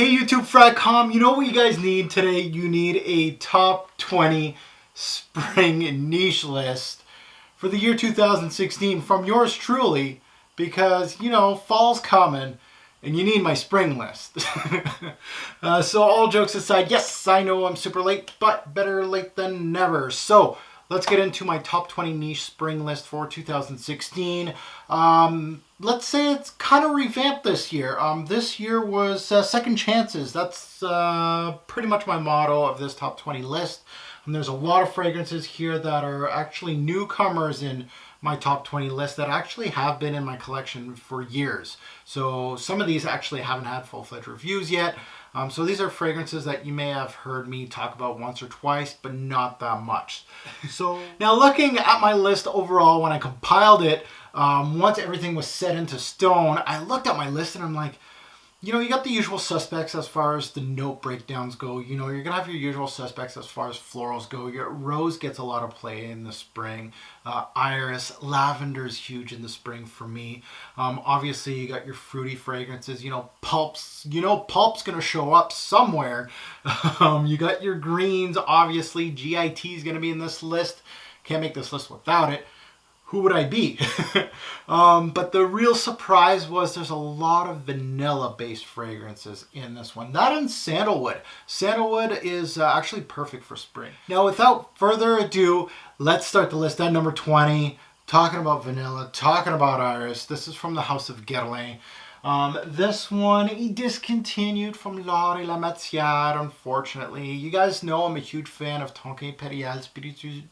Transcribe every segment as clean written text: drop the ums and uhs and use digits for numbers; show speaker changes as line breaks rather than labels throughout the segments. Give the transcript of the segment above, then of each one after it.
Hey YouTube Fragcom, you know what you guys need today? You need a top 20 spring niche list for the year 2016 from yours truly, because, you know, fall's coming and you need my spring list. So all jokes aside, yes, I know I'm super late, but better late than never. So let's get into my top 20 niche spring list for 2016. Let's say it's kind of revamped this year. This year was second chances. That's pretty much my motto of this top 20 list. And there's a lot of fragrances here that are actually newcomers in my top 20 list that actually have been in my collection for years. So some of these actually haven't had full-fledged reviews yet. So these are fragrances that you may have heard me talk about once or twice, but not that much. So now looking at my list overall, when I compiled it, once everything was set into stone, I looked at my list and I'm like, you know, you got the usual suspects as far as the note breakdowns go. You know, you're going to have your usual suspects as far as florals go. Your rose gets a lot of play in the spring. Iris, lavender's huge in the spring for me. Obviously, you got your fruity fragrances. You know, pulp's going to show up somewhere. You got your greens, obviously. GIT is going to be in this list. Can't make this list without it. Who would I be? But the real surprise was there's a lot of vanilla-based fragrances in this one. That and sandalwood. Sandalwood is actually perfect for spring. Now, without further ado, let's start the list at number 20. Talking about vanilla, talking about iris. This is from the house of Colognes. This one, he discontinued from L'Or et la Matière, unfortunately. You guys know I'm a huge fan of Tonka Imperial, Spiritus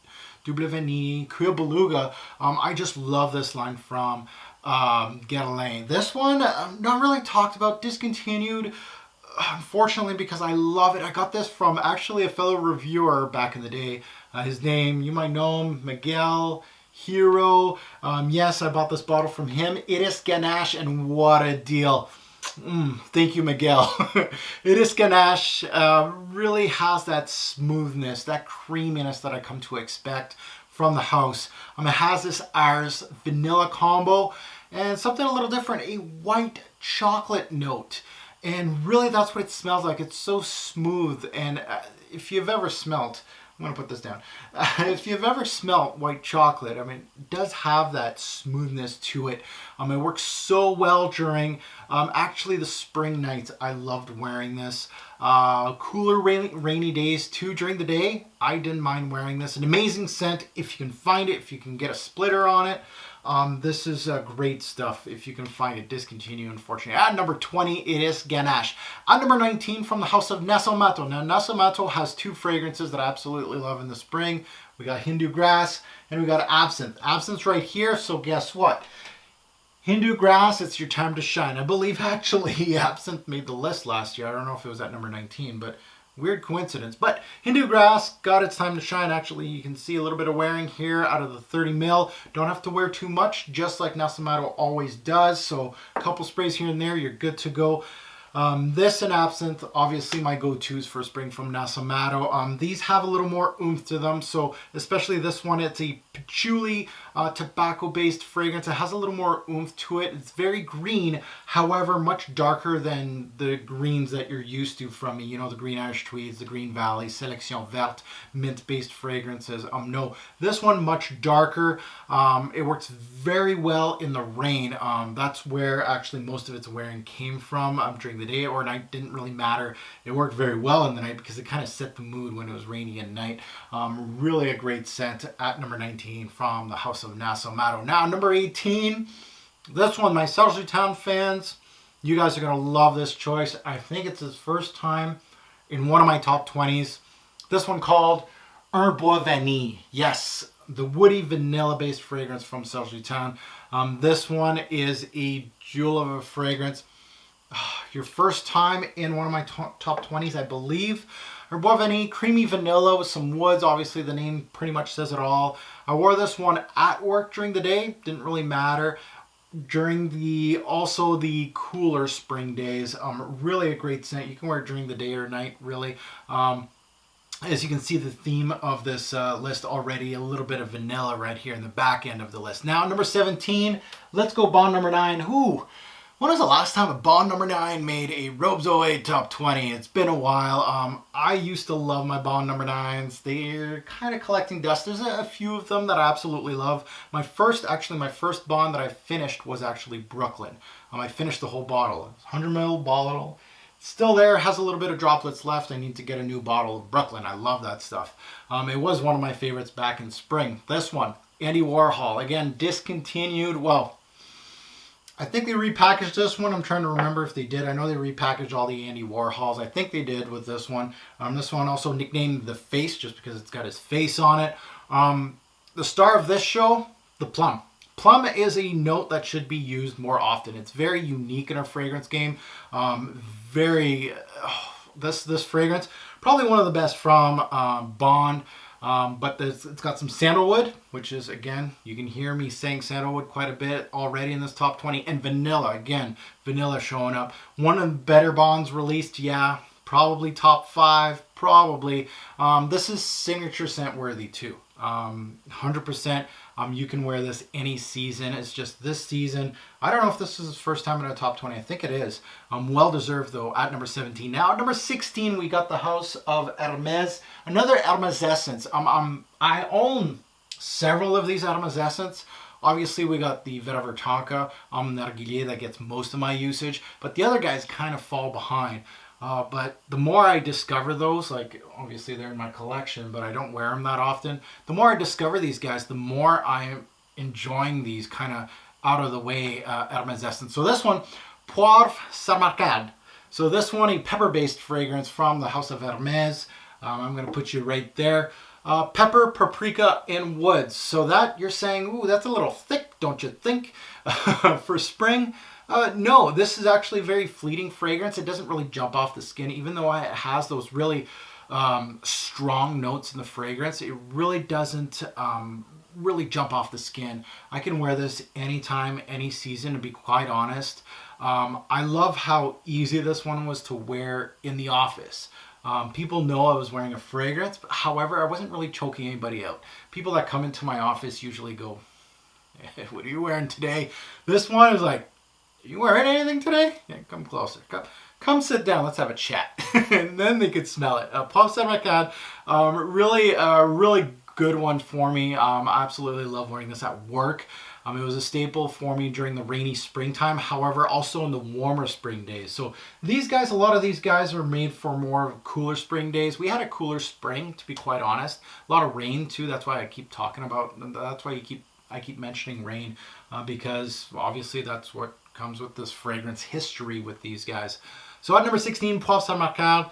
Double Vanille, Cuir Beluga. I just love this line from Colognes. This one, not really talked about, discontinued, unfortunately, because I love it. I got this from actually a fellow reviewer back in the day. His name, you might know him, Miguel Hero. Yes, I bought this bottle from him. Iris Ganache, and what a deal. Thank you, Miguel. Iris Ganache really has that smoothness, that creaminess that I come to expect from the house. It has this iris vanilla combo and something a little different, a white chocolate note. And really that's what it smells like. It's so smooth. And if you've ever smelt, I'm going to put this down. If you've ever smelt white chocolate, I mean, it does have that smoothness to it. It works so well during actually the spring nights. I loved wearing this. Cooler rainy days too during the day. I didn't mind wearing this. An amazing scent if you can find it, if you can get a splitter on it. This is great stuff if you can find it. Discontinue, unfortunately. At number 20, Iris Ganache. At number 19, from the house of Nasomatto. Now, Nasomatto has two fragrances that I absolutely love in the spring. We got Hindu Grass and we got Absinthe. Absinthe's right here, so guess what? Hindu Grass, it's your time to shine. I believe actually Absinthe made the list last year. I don't know if it was at number 19, but weird coincidence. But Hindu Grass got its time to shine. Actually, you can see a little bit of wearing here out of the 30 mil. Don't have to wear too much, just like Nasomatto always does. So a couple sprays here and there, you're good to go. This and Absinthe, obviously my go-tos for spring from Nasomatto. These have a little more oomph to them, so especially this one, it's a patchouli tobacco-based fragrance. It has a little more oomph to it. It's very green, however, much darker than the greens that you're used to from me. You know, the Green Irish Tweeds, the Green Valley, Sélection Verte, mint-based fragrances. No, this one much darker. It works very well in the rain. That's where actually most of its wearing came from during the day or night. Didn't really matter. It worked very well in the night because it kind of set the mood when it was rainy at night. Really a great scent at number 19 from the house of Nasomatto. Now number 18, this one, my Serge Lutens fans, you guys are going to love this choice. I think it's his first time in one of my top 20s. This one called Un Bois Vanille. Yes, the woody vanilla based fragrance from Serge Lutens. This one is a jewel of a fragrance. Your first time in one of my top 20s, I believe. Un Bois Vanille, creamy vanilla with some woods. Obviously, the name pretty much says it all. I wore this one at work during the day. Didn't really matter. During the cooler spring days, really a great scent. You can wear it during the day or night, really. As you can see, the theme of this list already, a little bit of vanilla right here in the back end of the list. Now, number 17, let's go Bond number 9. When was the last time a Bond number 9 made a Robes 08 top 20? It's been a while. I used to love my Bond number 9s. They're kind of collecting dust. There's a few of them that I absolutely love. My first Bond that I finished was actually Brooklyn. I finished the whole bottle. It's 100 ml bottle. Still there, has a little bit of droplets left. I need to get a new bottle of Brooklyn. I love that stuff. It was one of my favorites back in spring. This one, Andy Warhol. Again, discontinued. Well, I think they repackaged this one. I'm trying to remember if they did. I know they repackaged all the Andy Warhols. I think they did with this one. This one also nicknamed The Face just because it's got his face on it. The star of this show, the plum. Plum is a note that should be used more often. It's very unique in our fragrance game. This fragrance, probably one of the best from Bond. But it's got some sandalwood, which is, again, you can hear me saying sandalwood quite a bit already in this top 20. And vanilla, again, vanilla showing up. One of the better Bonds released, yeah, probably top 5, probably. This is signature scent worthy too. 100%. You can wear this any season. It's just this season. I don't know if this is his first time in a top 20. I think it is. Well deserved though at number 17. Now at number 16 we got the House of Hermes. Another Hermes essence. I own several of these Hermes essence. Obviously we got the Vera Vertanka Narguilé that gets most of my usage, but the other guys kind of fall behind. But the more I discover those, like obviously they're in my collection, but I don't wear them that often. The more I discover these guys, the more I'm enjoying these kind of out of the way Hermes essence. So this one, Poivre Samarcande. So this one, a pepper-based fragrance from the House of Hermes. I'm going to put you right there. Pepper, paprika, and woods. So that you're saying, ooh, that's a little thick, don't you think, for spring? No, this is actually a very fleeting fragrance. It doesn't really jump off the skin, even though it has those really strong notes in the fragrance. It really doesn't really jump off the skin. I can wear this anytime, any season, to be quite honest. I love how easy this one was to wear in the office. People know I was wearing a fragrance, but however, I wasn't really choking anybody out. People that come into my office usually go, hey, what are you wearing today? This one is like, you wearing anything today? Yeah, come closer. Come sit down. Let's have a chat. And then they could smell it. Poivre Samarcande, really good one for me. I absolutely love wearing this at work. It was a staple for me during the rainy springtime. However, also in the warmer spring days. So these guys, a lot of these guys are made for more cooler spring days. We had a cooler spring, to be quite honest. A lot of rain too. That's why I keep talking about. That's why I keep mentioning rain, because obviously that's what comes with this fragrance history with these guys. So at number 16, Poivre Samarcande,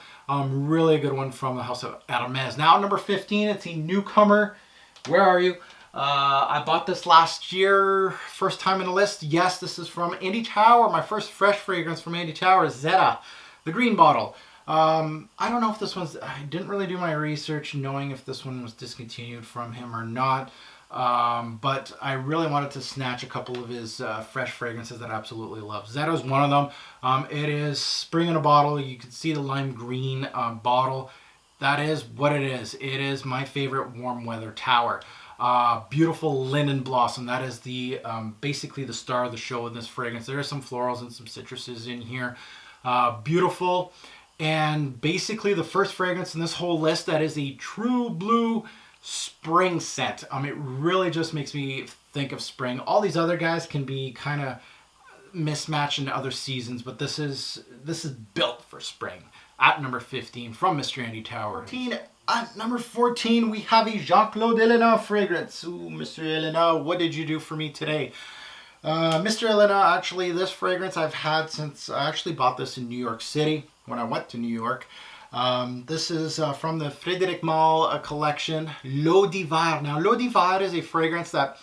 really a good one from the House of Hermes. Now at number 15, it's a newcomer. Where are you? I bought this last year, first time in the list. Yes, this is from Andy Tower. My first fresh fragrance from Andy Tower is Zeta, the green bottle. I don't know if this one's, I didn't really do my research knowing if this one was discontinued from him or not. But I really wanted to snatch a couple of his fresh fragrances that I absolutely love. Zeta is one of them. It is spring in a bottle. You can see the lime green bottle. That is what it is. It is my favorite warm weather tower. Beautiful linden blossom. That is the basically the star of the show in this fragrance. There are some florals and some citruses in here. Beautiful. And basically the first fragrance in this whole list that is a true blue spring scent. It really just makes me think of spring. All these other guys can be kind of mismatched in other seasons, but this is built for spring. At number 15 from Mr. Andy Tower. At number 14 we have a Jean-Claude Elena fragrance. Ooh, Mr. Elena, what did you do for me today? Mr. Elena, actually this fragrance I've had since I actually bought this in New York City when I went to New York. This is from the Frédéric Malle collection, L'Eau d'Hiver. Now, L'Eau d'Hiver is a fragrance that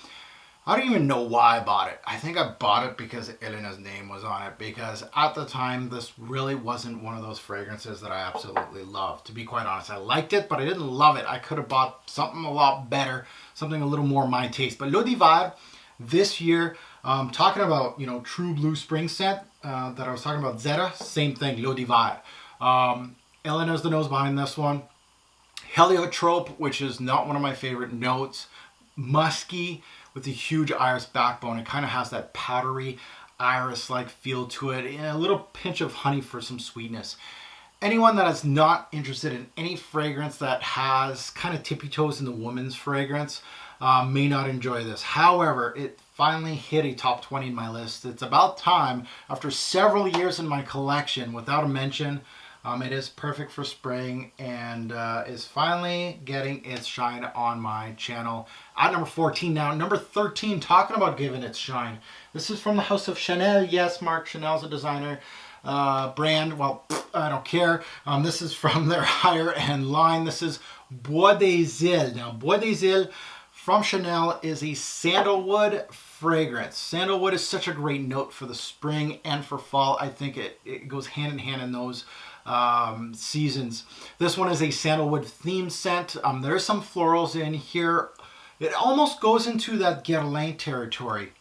I don't even know why I bought it. I think I bought it because Elena's name was on it, because at the time, this really wasn't one of those fragrances that I absolutely loved. To be quite honest, I liked it, but I didn't love it. I could have bought something a lot better, something a little more my taste. But L'Eau d'Hiver, this year, talking about, you know, true blue spring scent that I was talking about, Zeta, same thing, L'Eau d'Hiver. Elena's the nose behind this one. Heliotrope, which is not one of my favorite notes. Musky with a huge iris backbone. It kind of has that powdery iris-like feel to it, and a little pinch of honey for some sweetness. Anyone that is not interested in any fragrance that has kind of tippy toes in the woman's fragrance may not enjoy this. However, it finally hit a top 20 in my list. It's about time, after several years in my collection, without a mention. It is perfect for spring and is finally getting its shine on my channel. At number 14 now. Number 13, talking about giving its shine. This is from the house of Chanel. Yes, Mark Chanel's a designer. Brand, well, I don't care. This is from their higher end line. This is Bois des Îles. Now, Bois des Îles from Chanel is a sandalwood fragrance. Sandalwood is such a great note for the spring and for fall. I think it goes hand in hand in those seasons. This one is a sandalwood themed scent. There's some florals in here. It almost goes into that Guerlain territory.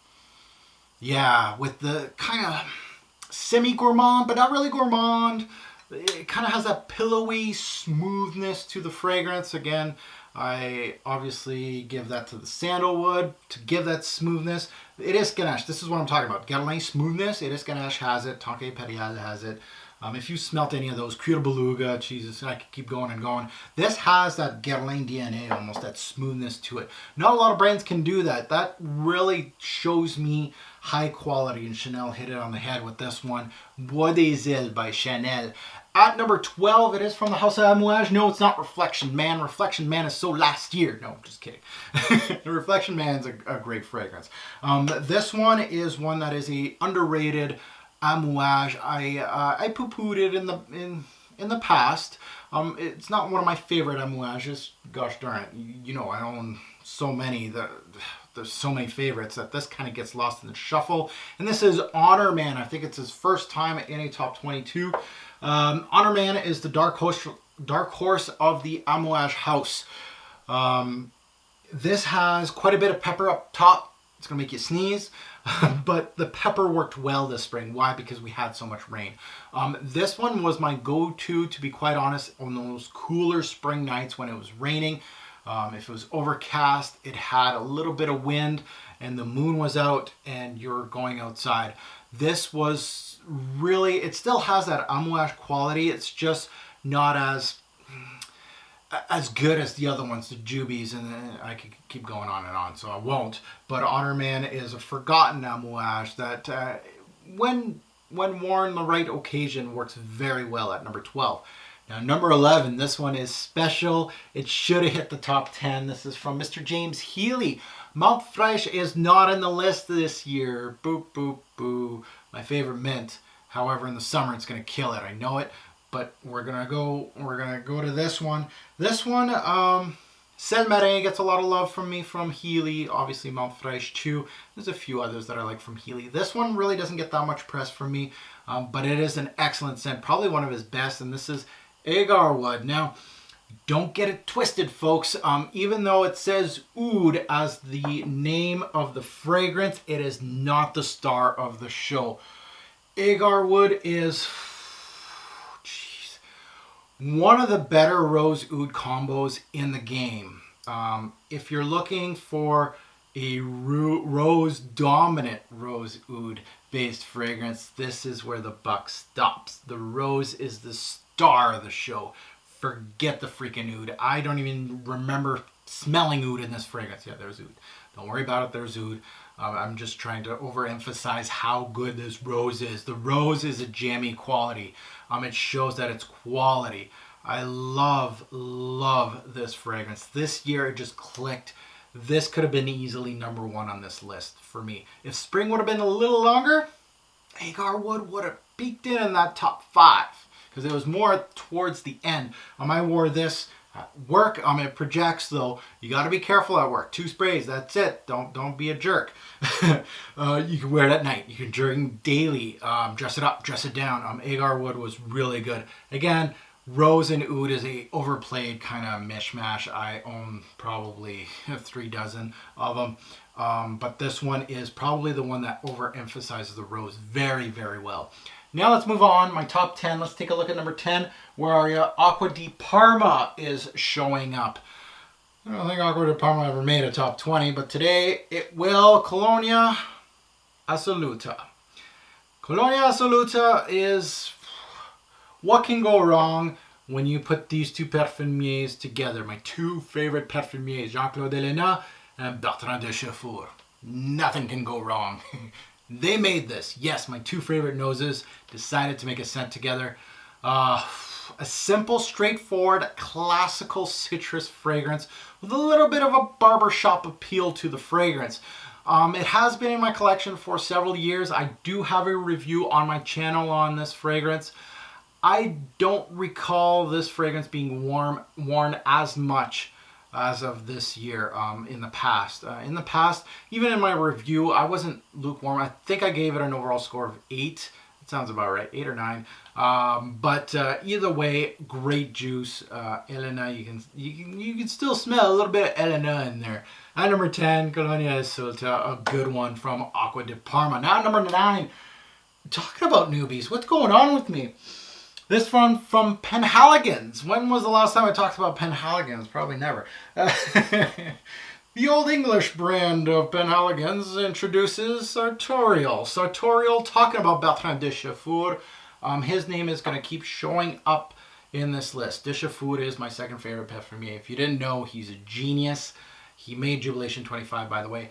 Yeah, with the kind of semi-gourmand, but not really gourmand. It kind of has that pillowy smoothness to the fragrance. Again, I obviously give that to the sandalwood to give that smoothness. It is Ganache. This is what I'm talking about. Guerlain smoothness. It is Ganache has it. Tanqueray Perial has it. If you smelt any of those, Cuir de Beluga, Jesus, I could keep going and going. This has that Guerlain DNA, almost that smoothness to it. Not a lot of brands can do that. That really shows me high quality, and Chanel hit it on the head with this one. Bois des Îles by Chanel. At number 12, it is from the house of Amouage. No, it's not Reflection Man. Reflection Man is so last year. No, I'm just kidding. The Reflection Man's a great fragrance. This one is one that is a underrated Amouage. I poo-pooed it in the past. It's not one of my favorite Amouages. Gosh darn it. You know, I own so many. There's so many favorites that this kind of gets lost in the shuffle. And this is Honor Man. I think it's his first time in a top 22. Honor Man is the dark horse of the Amouage house. This has quite a bit of pepper up top. It's going to make you sneeze. But the pepper worked well this spring. Why? Because we had so much rain. This one was my go-to, to be quite honest, on those cooler spring nights when it was raining. If it was overcast, it had a little bit of wind, and the moon was out, and you're going outside. This was really, it still has that Amouage quality. It's just not as good as the other ones, the Jubies, and I could keep going on and on, so I won't. But Honor Man is a forgotten Amouage that, when worn the right occasion, works very well at number 12. Now, number 11, this one is special. It should have hit the top 10. This is from Mr. James Healy. Mount Fraîche is not in the list this year. Boop, boop, boo. My favorite mint. However, in the summer, it's going to kill it. I know it. But we're gonna go to this one. This one, Sel Marin gets a lot of love from me from Healy. Obviously, Mount Fraîche too. There's a few others that I like from Healy. This one really doesn't get that much press from me, but it is an excellent scent. Probably one of his best, and this is Agar Wood. Now, don't get it twisted, folks. Even though it says oud as the name of the fragrance, it is not the star of the show. Agar Wood is one of the better rose oud combos in the game. If you're looking for a rose dominant rose oud based fragrance, this is where the buck stops. The rose is the star of the show. Forget the freaking oud. I don't even remember smelling oud in this fragrance. Yeah, there's oud. Don't worry about it, there's oud. I'm just trying to overemphasize how good this rose is. The rose is a jammy quality. It shows that it's quality. I love this fragrance. This year it just clicked. This could have been easily number 1 on this list for me. If spring would have been a little longer, Agar Wood would have peaked in that top 5 because it was more towards the end. I wore this at work. It projects though. You got to be careful at work. 2 sprays, that's it. Don't be a jerk. You can wear it at night. You can drink daily. Dress it up, dress it down. Agar Wood was really good. Again, rose and oud is a overplayed kind of mishmash. I own probably 3 dozen of them. But this one is probably the one that overemphasizes the rose very, very well. Now let's move on. My top 10. Let's take a look at number 10. Where are you? Acqua di Parma is showing up. I don't think Acqua di Parma ever made a top 20, but today it will. Colognes Assoluta. Cologne Assoluta is what can go wrong when you put these two parfumiers together. My two favorite parfumiers, Jean-Claude Elena and Bertrand de Chauffour. Nothing can go wrong. They made this. Yes, my two favorite noses decided to make a scent together. A simple, straightforward, classical citrus fragrance with a little bit of a barbershop appeal to the fragrance. It has been in my collection for several years. I do have a review on my channel on this fragrance. I don't recall this fragrance being worn as much as of this year in the past. In the past, even in my review, I wasn't lukewarm. I think I gave it an overall score of 8. It sounds about right, 8 or 9. But either way, great juice. Elena, you can still smell a little bit of Elena in there. At number 10, Colognes Assoluta, a good one from Acqua di Parma. Now number 9, talking about newbies, what's going on with me? This one from Penhaligon's. When was the last time I talked about Penhaligon's? Probably never. The Old English brand of Penhaligon's introduces Sartorial. Sartorial, talking about Bertrand de Chauffour. His name is going to keep showing up in this list. De Chauffour is my second favorite parfumier. If you didn't know, he's a genius. He made Jubilation 25, by the way.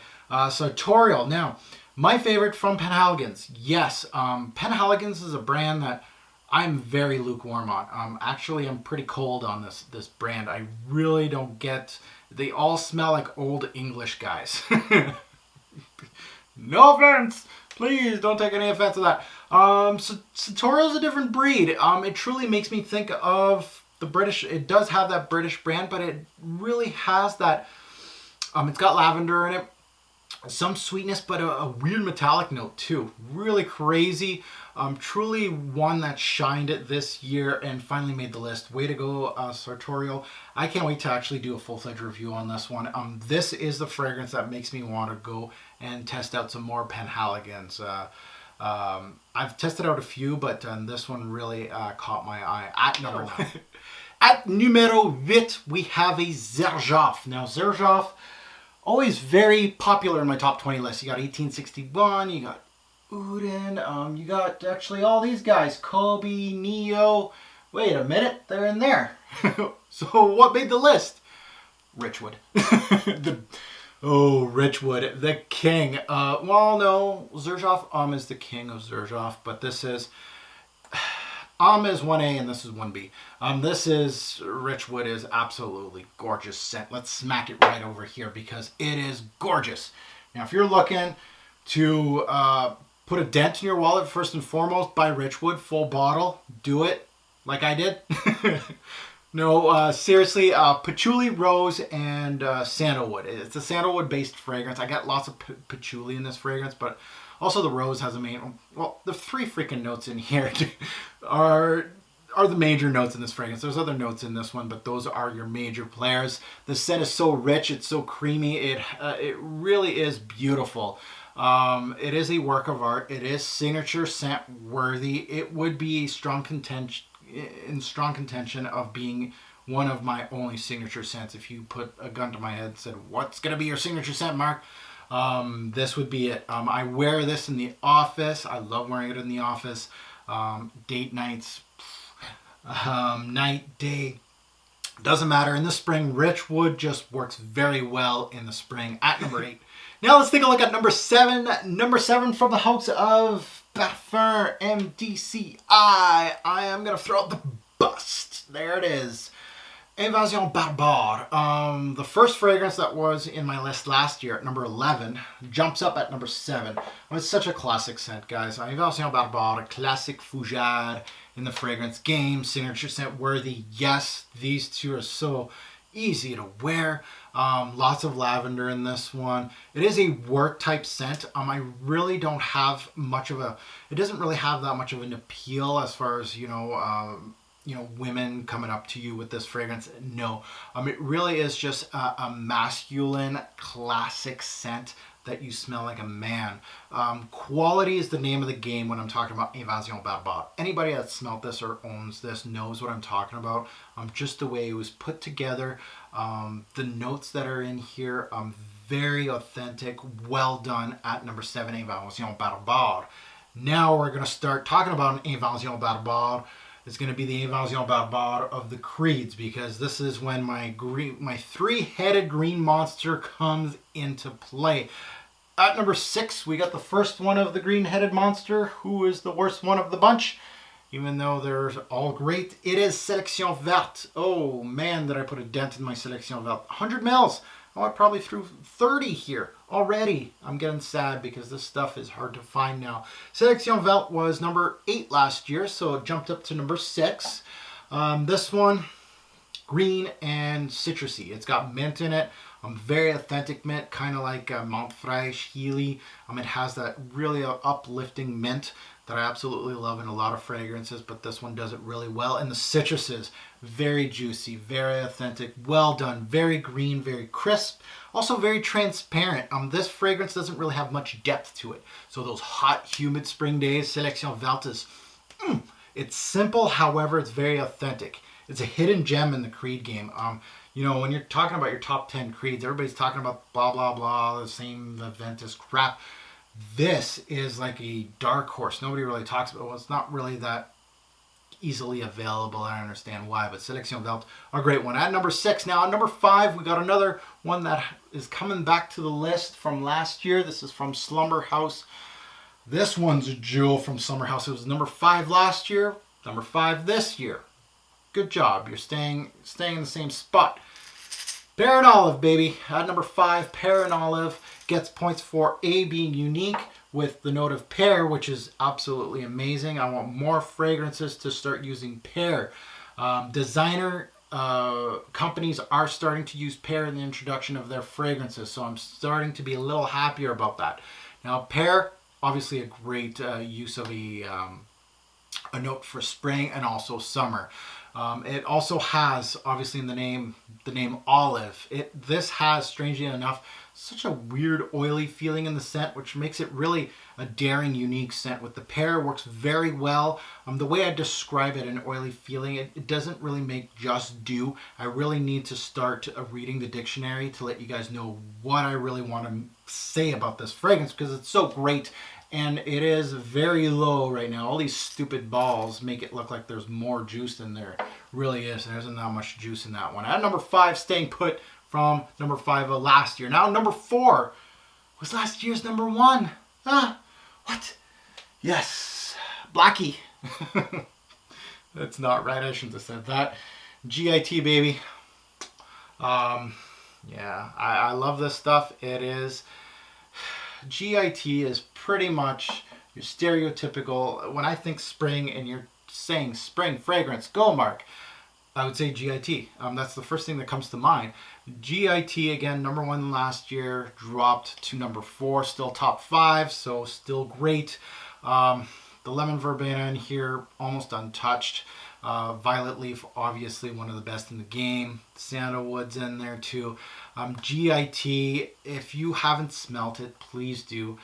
Sartorial. Now, my favorite from Penhaligon's. Yes, Penhaligon's is a brand that I'm very lukewarm on. Actually, I'm pretty cold on this brand. I really don't get... They all smell like old English guys. No offense. Please don't take any offense to that. Sartorial's a different breed. It truly makes me think of the British. It does have that British brand, but it really has that... it's got lavender in it. Some sweetness, but a weird metallic note too. Really crazy. Truly one that shined it this year and finally made the list. Way to go, Sartorial. I can't wait to actually do a full-fledged review on this one. This is the fragrance that makes me want to go and test out some more Penhaligon's. I've tested out a few, but this one really caught my eye. At numero 8, we have a Xerjoff. Now, Xerjoff, always very popular in my top 20 list. You got 1861, you got Uden, you got actually all these guys, Kobe, Neo. Wait a minute, they're in there. So what made the list? Richwood. Richwood, the king. Well, no, Xerjoff is the king of Xerjoff, but this is... is 1A and this is 1B. This is, Richwood is absolutely gorgeous scent. Let's smack it right over here because it is gorgeous. Now, if you're looking to put a dent in your wallet, first and foremost, buy Richwood, full bottle. Do it like I did. No, seriously, patchouli, rose, and sandalwood. It's a sandalwood-based fragrance. I got lots of patchouli in this fragrance, but also the rose has a main... Well, the 3 freaking notes in here are the major notes in this fragrance. There's other notes in this one, but those are your major players. The scent is so rich. It's so creamy. It really is beautiful. It is a work of art. It is signature scent worthy. It would be in strong contention of being one of my only signature scents. If you put a gun to my head and said, what's going to be your signature scent, Mark? This would be it. I wear this in the office. I love wearing it in the office. Date nights, night, day, doesn't matter. In the spring, Richwood just works very well in the spring at number 8. Now let's take a look at number 7. Number 7 from the house of Parfum MDCI. I am going to throw out the bust. There it is. Invasion Barbare. The first fragrance that was in my list last year at number 11 jumps up at number 7. It's such a classic scent, guys. Invasion Barbare, classic fougère in the fragrance game, signature scent worthy. Yes, these two are so easy to wear. Lots of lavender in this one. It is a work type scent. I really don't have much of a... It doesn't really have that much of an appeal as far as, women coming up to you with this fragrance. No. It really is just a masculine classic scent that you smell like a man. Quality is the name of the game when I'm talking about Invasion Barbare. Anybody that smelled this or owns this knows what I'm talking about. Just the way it was put together. The notes that are in here, very authentic, well done at number 7, Invasion Barbare. Now we're going to start talking about an Invasion Barbare. It's going to be the Invasion Barbare of the Creeds, because this is when my three-headed green monster comes into play. At number 6, we got the first one of the green-headed monster, who is the worst one of the bunch. Even though they're all great, it is Sélection Verte. Oh man, did I put a dent in my Sélection Verte. 100 mils. Oh, I probably threw 30 here already. I'm getting sad because this stuff is hard to find now. Sélection Verte was number 8 last year, so it jumped up to number 6. This one, green and citrusy. It's got mint in it. Very authentic mint, kind of like Montfresh, Healy. It has that really uplifting mint that I absolutely love in a lot of fragrances, but this one does it really well. And the citruses, very juicy, very authentic, well done, very green, very crisp, also very transparent. This fragrance doesn't really have much depth to it. So those hot, humid spring days, Sélection Verte is, it's simple, however, it's very authentic. It's a hidden gem in the Creed game. You know, when you're talking about your top 10 Creeds, everybody's talking about blah, blah, blah, the same Aventus crap. This is like a dark horse. Nobody really talks about it. Well, it's not really that easily available. I understand why, but Sélection Verte, a great one. At number 6. Now, at number 5, we got another one that is coming back to the list from last year. This is from Slumber House. This one's a jewel from Slumber House. It was number 5 last year, number 5 this year. Good job. You're staying in the same spot. Pear and Olive, baby. At number 5, Pear and Olive gets points for A, being unique with the note of pear, which is absolutely amazing. I want more fragrances to start using pear. Designer companies are starting to use pear in the introduction of their fragrances, so I'm starting to be a little happier about that. Now, pear, obviously a great use of a note for spring and also summer. It also has, obviously in the name olive. This has, strangely enough, such a weird oily feeling in the scent, which makes it really a daring, unique scent. With the pear, works very well. The way I describe it, an oily feeling, it doesn't really make just do. I really need to start reading the dictionary to let you guys know what I really want to say about this fragrance, because it's so great. And it is very low right now. All these stupid balls make it look like there's more juice than there really is. There isn't that much juice in that one. At number 5, staying put from number 5 of last year. Now, number 4 was last year's number 1. What? Yes, Blackie. That's not right. I shouldn't have said that. GIT, baby. Yeah, I love this stuff. It is... GIT is pretty much your stereotypical, when I think spring and you're saying spring fragrance, go Mark, I would say GIT. That's the first thing that comes to mind. GIT, again, number 1 last year, dropped to number 4, still top 5, so still great. The lemon verbena in here, almost untouched. Violet leaf, obviously one of the best in the game. Sandalwood's in there too. GIT, if you haven't smelt it, please do.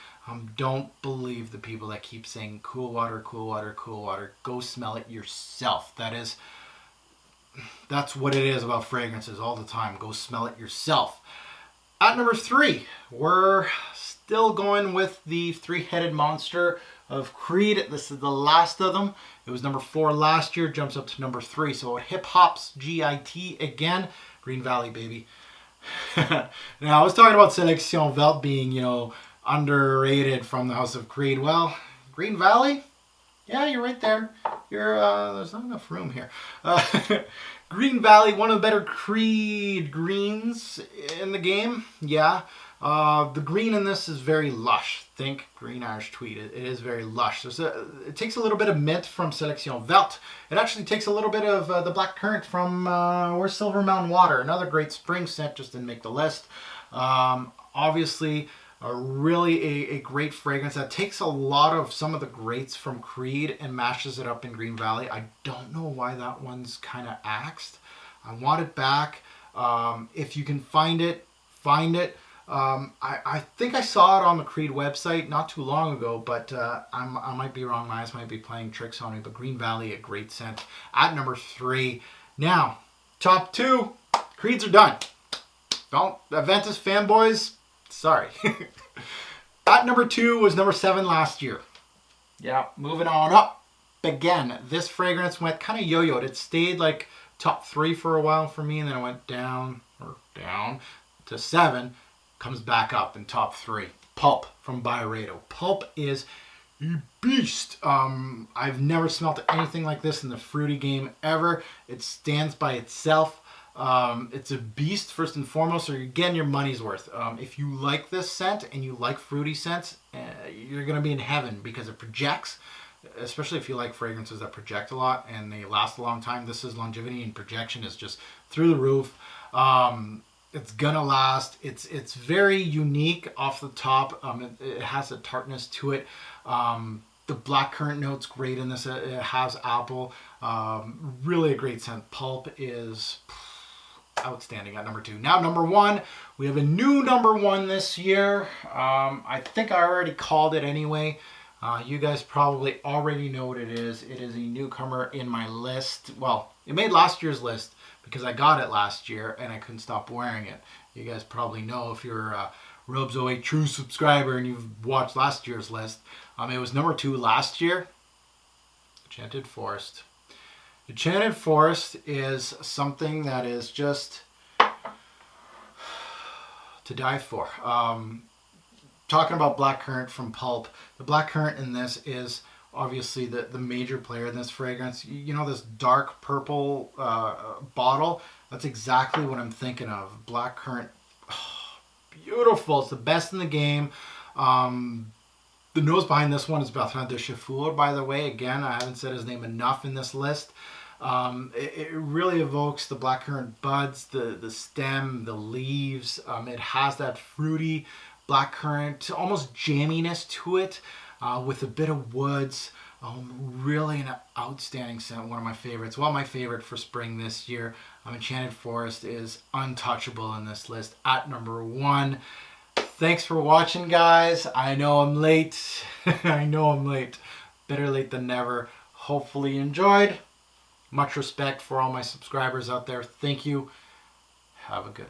Don't believe the people that keep saying cool water, cool water, cool water. Go smell it yourself. That's what it is about fragrances all the time. Go smell it yourself. At number 3, we're still going with the three-headed monster of Creed. This is the last of them. It was number 4 last year, jumps up to number 3. So it hip hops GIT again. Green Valley, baby. Now, I was talking about Sélection Verte being, underrated from the House of Creed. Well, Green Valley? Yeah, you're right there. There's not enough room here. Green Valley, one of the better Creed greens in the game. Yeah. The green in this is very lush. Think green Irish tweed. It is very lush. It takes a little bit of mint from Sélection Verte. It actually takes a little bit of the black currant from where's Silver Mountain Water. Another great spring scent, just didn't make the list. Obviously, a great fragrance that takes a lot of some of the greats from Creed and mashes it up in Green Valley. I don't know why that one's kind of axed. I want it back. If you can find it, find it. I think I saw it on the Creed website not too long ago, but I might be wrong. My eyes might be playing tricks on me. But Green Valley, a great scent. At number 3. Now, top 2. Creeds are done. Don't, Aventus fanboys, sorry. At number 2 was number 7 last year. Yeah, moving on up. Again, this fragrance went kind of yo-yoed. It stayed like top 3 for a while for me, and then it went down to 7. Comes back up in top 3. Pulp from Byredo. Pulp is a beast. I've never smelled anything like this in the fruity game ever. It stands by itself. It's a beast first and foremost, so you're getting your money's worth. If you like this scent and you like fruity scents, you're going to be in heaven because it projects, especially if you like fragrances that project a lot and they last a long time. This is longevity and projection is just through the roof. It's gonna last. It's very unique off the top. It has a tartness to it. The blackcurrant note's great in this. It has apple. Really a great scent. Pulp is outstanding at number 2. Now number 1, we have a new number 1 this year. I think I already called it anyway. You guys probably already know what it is. It is a newcomer in my list. Well, it made last year's list because I got it last year and I couldn't stop wearing it. You guys probably know if you're a Robes OA true subscriber and you've watched last year's list. It was number 2 last year. Enchanted Forest. Enchanted Forest is something that is just to die for. Talking about blackcurrant from Pulp, the blackcurrant in this is obviously the major player in this fragrance. You know this dark purple bottle? That's exactly what I'm thinking of. Blackcurrant, beautiful. It's the best in the game. The nose behind this one is Bertrand de Chafour, by the way. Again, I haven't said his name enough in this list. It really evokes the blackcurrant buds, the stem, the leaves. It has that fruity blackcurrant, almost jamminess to it, with a bit of woods. Really an outstanding scent. One of my favorites. Well, my favorite for spring this year. Enchanted Forest is untouchable in this list at number 1. Thanks for watching, guys. I know I'm late. I know I'm late. Better late than never. Hopefully you enjoyed. Much respect for all my subscribers out there. Thank you. Have a good one.